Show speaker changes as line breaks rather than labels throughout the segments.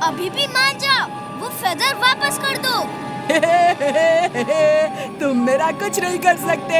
अभी भी मान जाओ, वो फेदर वापस कर दो।
तुम मेरा कुछ नहीं कर सकते।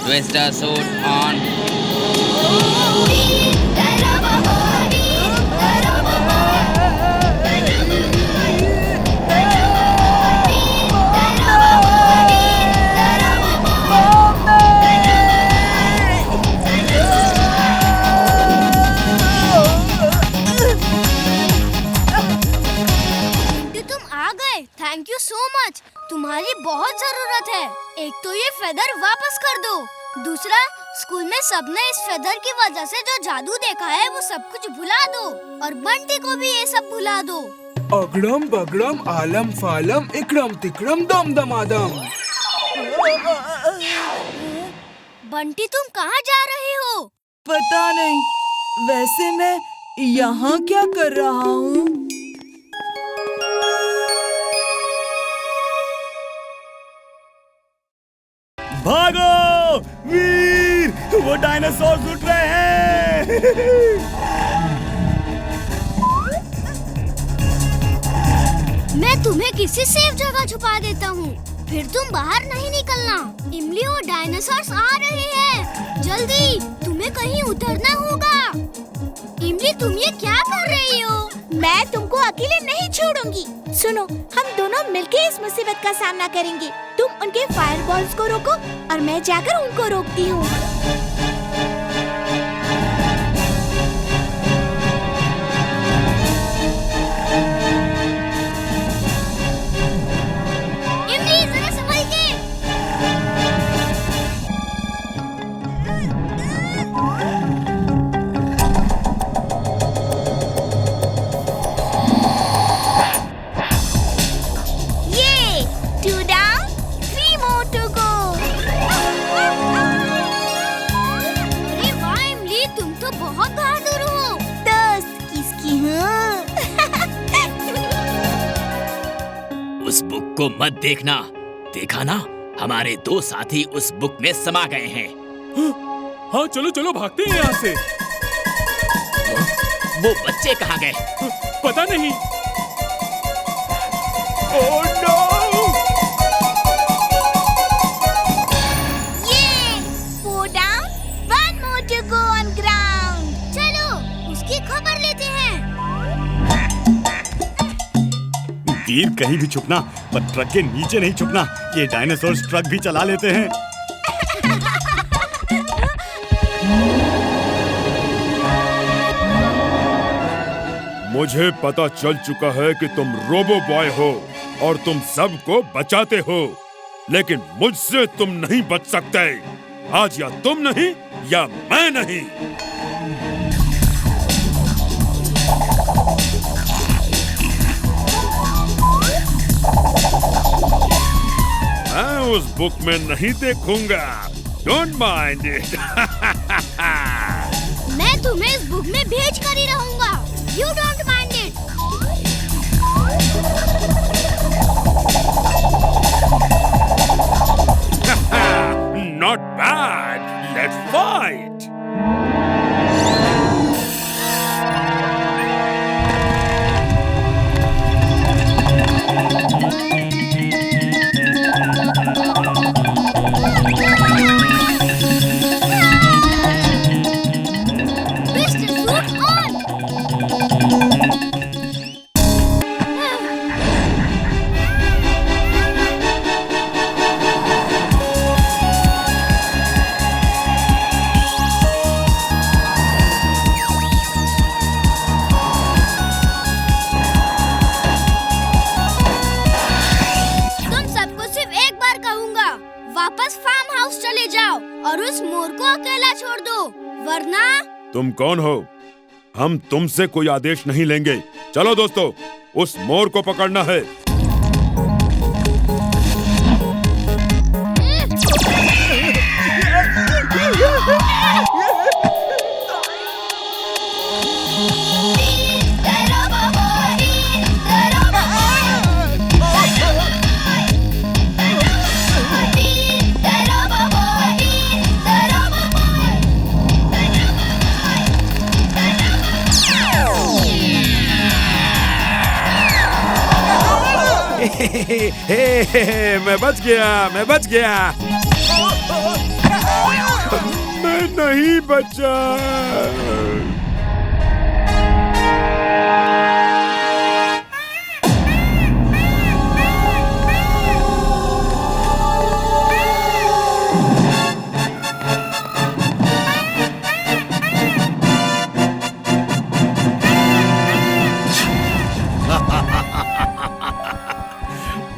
Twister suit on.
Thank you so much. तुम्हारी बहुत जरूरत है। एक तो ये फेदर वापस कर दो, दूसरा स्कूल में सबने इस फेदर की वजह से जो जादू देखा है वो सब कुछ भुला दो, और बंटी को भी ये सब भुला दो।
अगड़म बगड़म आलम फालम इकड़म तिकड़म दम दमादम।
बंटी तुम कहाँ जा रहे हो?
पता नहीं, वैसे मैं यहाँ क्या कर रहा हूँ?
भागो वीर, वो डायनासोर उठ रहे हैं।
मैं तुम्हें किसी सेफ जगह छुपा देता हूँ, फिर तुम बाहर नहीं निकलना। इमली और डायनासोर्स आ रहे हैं, जल्दी तुम्हें कहीं उतरना होगा। इमली तुम ये क्या कर रही हो?
मैं तुमको अकेले नहीं छोड़ूंगी। सुनो, हम दोनों मिलके इस मुसीबत का सामना करेंगे। तुम उनके फायरबॉल्स को रोको और मैं जाकर उनको रोकती हूँ।
इमली जरा संभल के।
उस बुक को मत देखना, देखा ना, हमारे दो साथी उस बुक में समा गए हैं।
हाँ चलो चलो भागते हैं यहाँ से।
वो बच्चे कहाँ गए?
पता नहीं। Oh no!
ये 4 down, 1 more to go on ground.
चलो उसकी खबर लेते हैं।
वीर कहीं भी छुपना, पर ट्रक के नीचे नहीं छुपना। ये डायनासोर ट्रक भी चला लेते हैं।
मुझे पता चल चुका है कि तुम रोबो बॉय हो और तुम सबको बचाते हो, लेकिन मुझसे तुम नहीं बच सकते। आज या तुम नहीं या मैं नहीं। मैं उस बुक में नहीं देखूंगा। Don't mind it.
मैं तुम्हें इस बुक में भेज कर ही रहूंगा। You don't mind it.
Not bad, let's fight.
वापस फार्म हाउस चले जाओ और उस मोर को अकेला छोड़ दो, वरना।
तुम कौन हो? हम तुमसे कोई आदेश नहीं लेंगे। चलो दोस्तों, उस मोर को पकड़ना है। मैं बच गया, मैं बच गया। मैं नहीं बचा।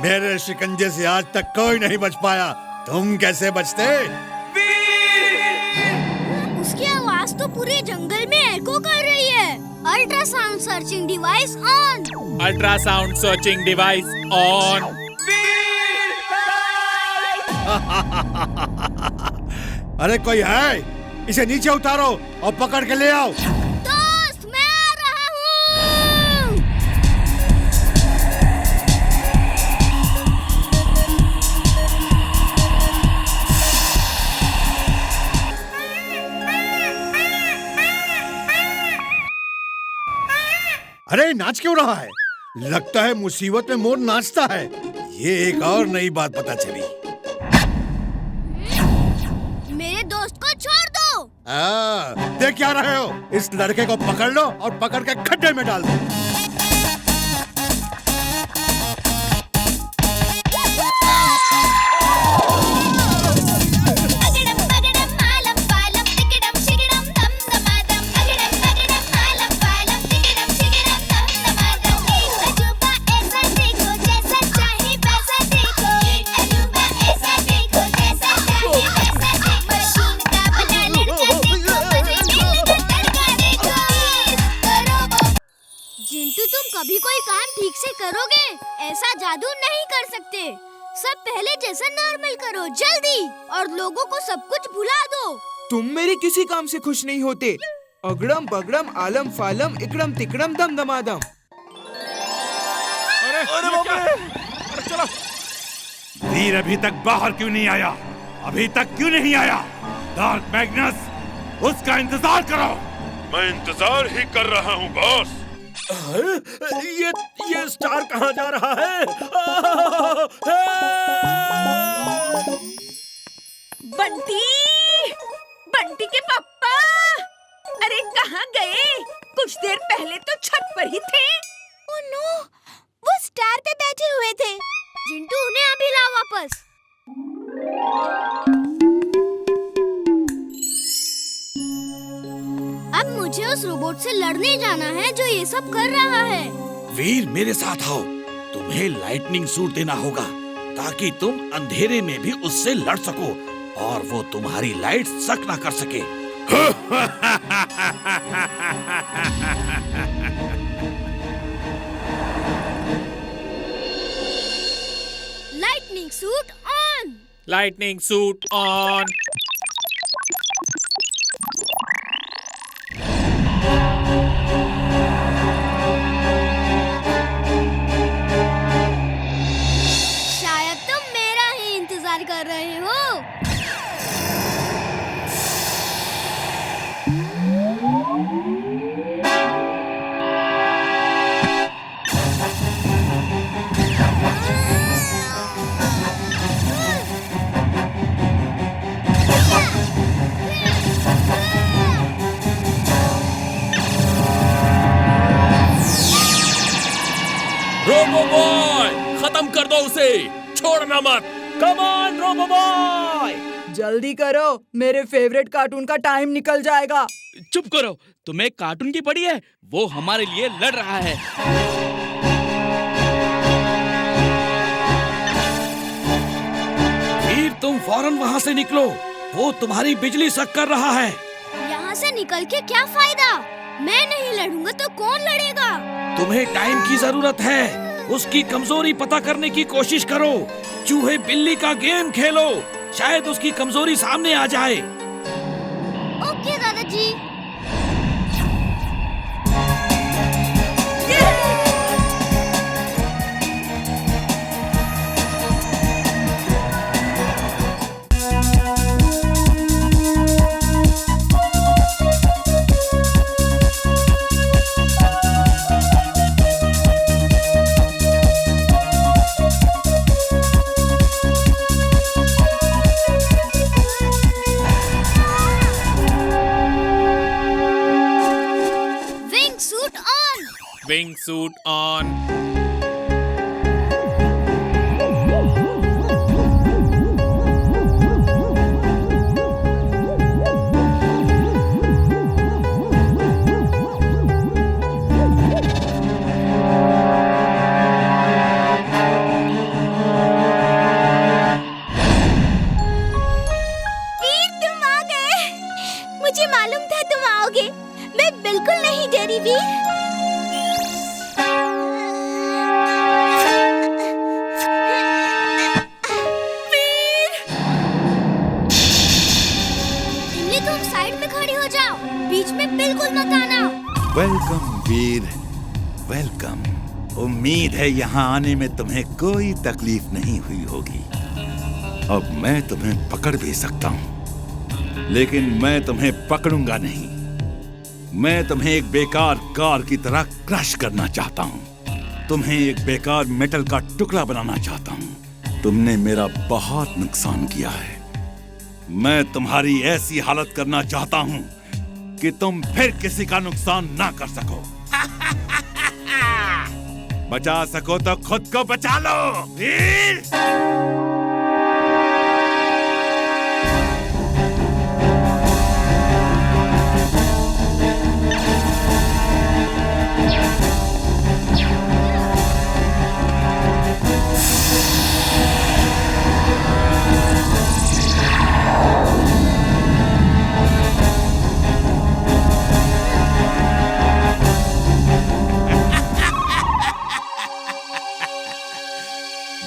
मेरे शिकंजे से आज तक कोई नहीं बच पाया, तुम कैसे बचते?
उसकी आवाज तो पूरे जंगल में एको कर रही है। Ultrasound searching device on.
Ultrasound searching device on.
अरे कोई है? इसे नीचे उतारो और पकड़ के ले आओ।
दोस्त, मैं आ रहा हूँ।
अरे नाच क्यों रहा है? लगता है मुसीबत में मोर नाचता है। ये एक और नई बात पता चली।
मेरे दोस्त को छोड़ दो।
देख क्या रहे हो? इस लड़के को पकड़ लो और पकड़ के खड्डे में डाल दो।
जिंटू, तुम कभी कोई काम ठीक से करोगे? ऐसा जादू नहीं कर सकते। सब पहले जैसा नॉर्मल करो, जल्दी, और लोगों को सब कुछ भुला दो।
तुम मेरे किसी काम से खुश नहीं होते। अगड़म बगड़म आलम फालम इकड़म तिकड़म दम दमादम।
अरे बाप रे! अरे चलो।
वीर अभी तक बाहर क्यों नहीं आया? अभी तक क्यों नहीं आया? डार्क मैग्नस, उसका इंतजार करो।
मैं इंतजार ही कर रहा हूँ बॉस।
ये स्टार कहाँ जा रहा है?
बंटी, बंटी के पापा, अरे कहाँ गए? कुछ देर पहले तो छत पर ही थे।
ओह नो, वो स्टार पे बैठे हुए थे।
जिंटू, उन्हें अभी ला वापस। अब मुझे उस रोबोट से लड़ने जाना है जो ये सब कर रहा है।
वीर, मेरे साथ आओ। तुम्हें लाइटनिंग सूट देना होगा ताकि तुम अंधेरे में भी उससे लड़ सको और वो तुम्हारी लाइट सक ना कर सके।
Lightning suit on.
Lightning suit on.
शायद तुम मेरा ही इंतजार कर रहे हो।
रोबो बॉय, खत्म कर दो उसे, छोड़ना मत। Come on robo boy.
जल्दी करो, मेरे फेवरेट कार्टून का टाइम निकल जाएगा।
चुप करो, तुम्हें कार्टून की पड़ी है? वो हमारे लिए लड़ रहा है।
वीर, तुम फौरन वहाँ से निकलो। वो तुम्हारी बिजली सक कर रहा है।
यहाँ से निकल के क्या फायदा? मैं नहीं लड़ूंगा तो कौन लड़ेगा?
तुम्हें टाइम की जरूरत है। उसकी कमजोरी पता करने की कोशिश करो। चूहे बिल्ली का गेम खेलो, शायद उसकी कमजोरी सामने आ जाए।
ओके दादाजी।
Wing suit on.
वीर, तुम आ गए। मुझे मालूम था तुम आओगे। मैं बिल्कुल नहीं डरी वीर। बीच में बिल्कुल मत आना।
वेलकम वीर, वेलकम। उम्मीद है यहाँ आने में तुम्हें कोई तकलीफ नहीं हुई होगी। अब मैं तुम्हें पकड़ भी सकता हूँ, लेकिन मैं तुम्हें पकड़ूंगा नहीं। मैं तुम्हें एक बेकार कार की तरह क्रश करना चाहता हूँ। तुम्हें एक बेकार मेटल का टुकड़ा बनाना चाहता हूँ। तुमने मेरा बहुत नुकसान किया है। मैं तुम्हारी ऐसी हालत करना चाहता हूँ कि तुम फिर किसी का नुकसान ना कर सको। बचा सको तो खुद को बचा लो वीर।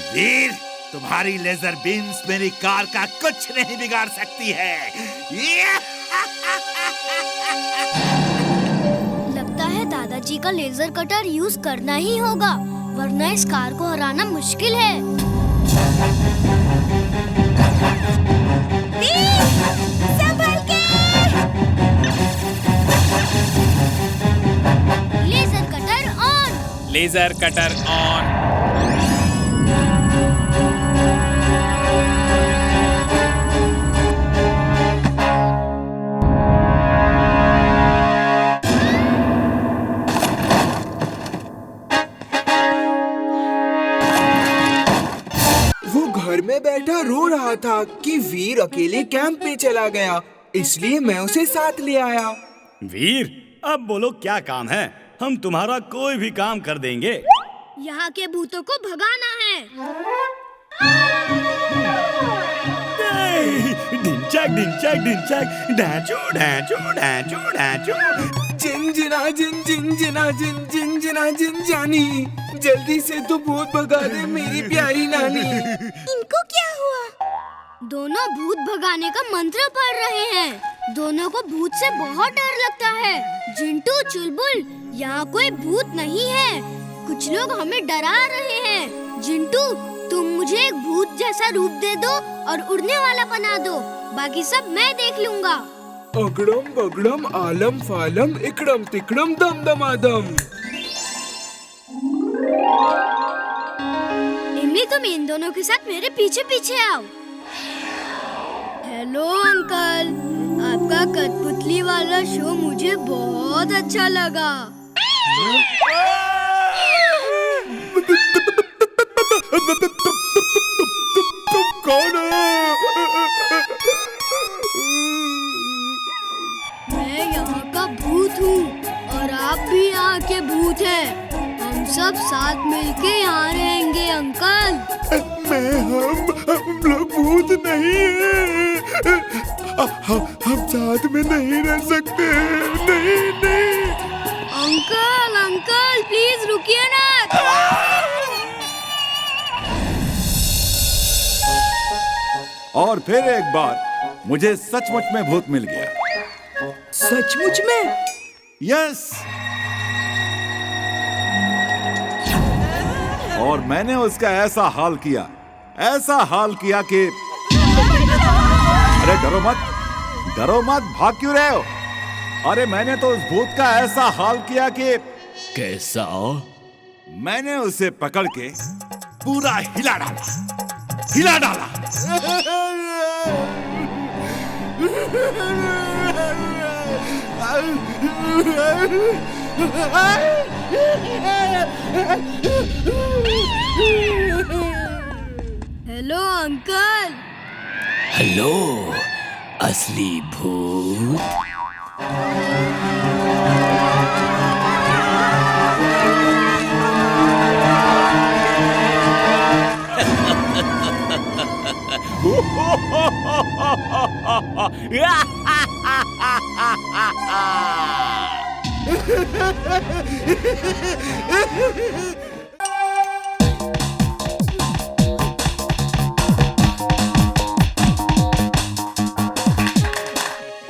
वीर, तुम्हारी लेजर बीम्स मेरी कार का कुछ नहीं बिगाड़ सकती है।
लगता है दादाजी का लेजर कटर यूज करना ही होगा, वरना इस कार को हराना मुश्किल है।
वीर, संभल के।
Laser cutter on.
Laser cutter on.
घर में बैठा रो रहा था कि वीर अकेले कैंप में चला गया, इसलिए मैं उसे साथ ले आया।
वीर, अब बोलो क्या काम है? हम तुम्हारा कोई भी काम कर देंगे।
यहाँ के भूतों को भगाना है।
ढिंचैक ढिंचैक ढिंचैक, ढांचू ढांचू ढांचू ढांचू।
जिंजना जिन जिंजना जिन जिंजना जिन जानी, जल्दी से तो भूत भगा दे मेरी प्यारी नानी।
इनको क्या हुआ?
दोनों भूत भगाने का मंत्र पढ़ रहे हैं। दोनों को भूत से बहुत डर लगता है। जिंटू, चुलबुल, यहाँ कोई भूत नहीं है। कुछ लोग हमें डरा रहे हैं। जिंटू, तुम मुझे एक भूत जैसा रूप दे दो और उड़ने वाला बना दो, बाकी सब मैं देख लूँगा।
अगड़म बगड़म आलम फालम इकड़म तिकड़म दम दमादम।
इमली, तुम इन दोनों के साथ मेरे पीछे पीछे आओ। हेलो अंकल, आपका कठपुतली वाला शो मुझे बहुत अच्छा लगा।
तुम कौन हो?
मैं यहाँ का भूत हूँ और आप भी यहाँ के भूत हैं। हम सब साथ मिलके यहाँ रहेंगे अंकल।
हम लोग भूत नहीं नहीं, हम साथ में नहीं रह सकते। नहीं नहीं।
अंकल अंकल प्लीज रुकिए ना।
और फिर एक बार मुझे सचमुच में भूत मिल गया।
सचमुच में?
यस। और मैंने उसका ऐसा हाल किया कि अरे डरो मत, भाग क्यों रहे हो? अरे मैंने तो उस भूत का ऐसा हाल किया कि
कैसा?
मैंने उसे पकड़ के पूरा हिला डाला।
Hello uncle.
हेलो असली भूत।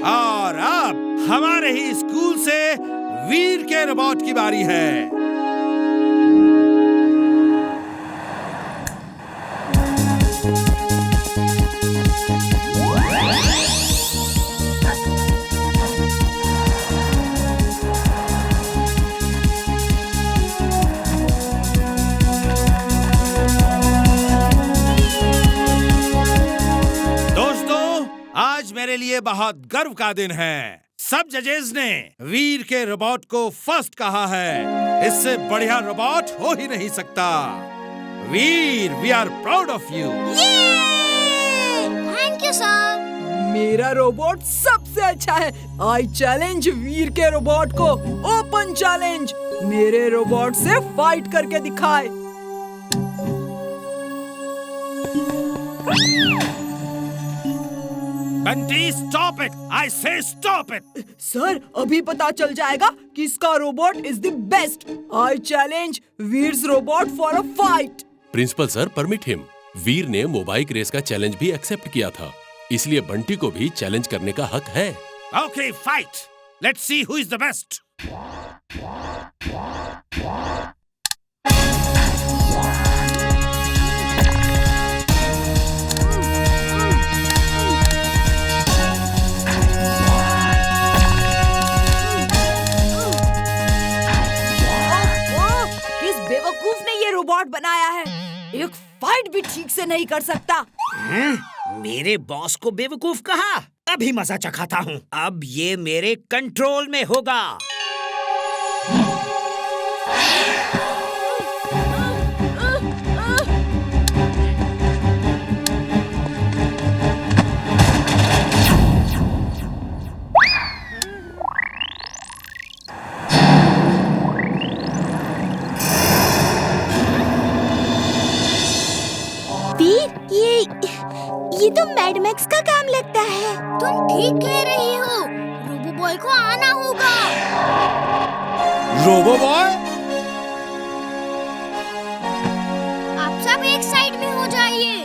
और अब हमारे ही स्कूल से वीर के रोबोट की बारी है। आज मेरे लिए बहुत गर्व का दिन है। सब जजेस ने वीर के रोबोट को फर्स्ट कहा है। इससे बढ़िया रोबोट हो ही नहीं सकता। Veer, we are proud of you.
Thank you sir.
मेरा रोबोट सबसे अच्छा है। आई चैलेंज वीर के रोबोट को। ओपन चैलेंज, मेरे रोबोट से फाइट करके दिखाए।
Bunty, stop it! आई से स्टॉप इट!
सर, अभी पता चल जाएगा किसका robot is the best. I challenge Veer's robot for a fight.
Principal sir, permit him. Veer ने मोबाइक रेस का चैलेंज भी एक्सेप्ट किया था, इसलिए बंटी को भी चैलेंज करने का हक है।
Okay, fight. Let's see who is the best.
बेवकूफ ने ये रोबोट बनाया है। एक फाइट भी ठीक से नहीं कर सकता।
मेरे बॉस को बेवकूफ कहा? अभी मजा चखाता हूँ। अब ये मेरे कंट्रोल में होगा।
ये तो मैड मैक्स का काम लगता है।
तुम ठीक कह रही हो। रोबो बॉय को आना होगा।
Robo boy?
आप सब एक साइड में हो जाइए।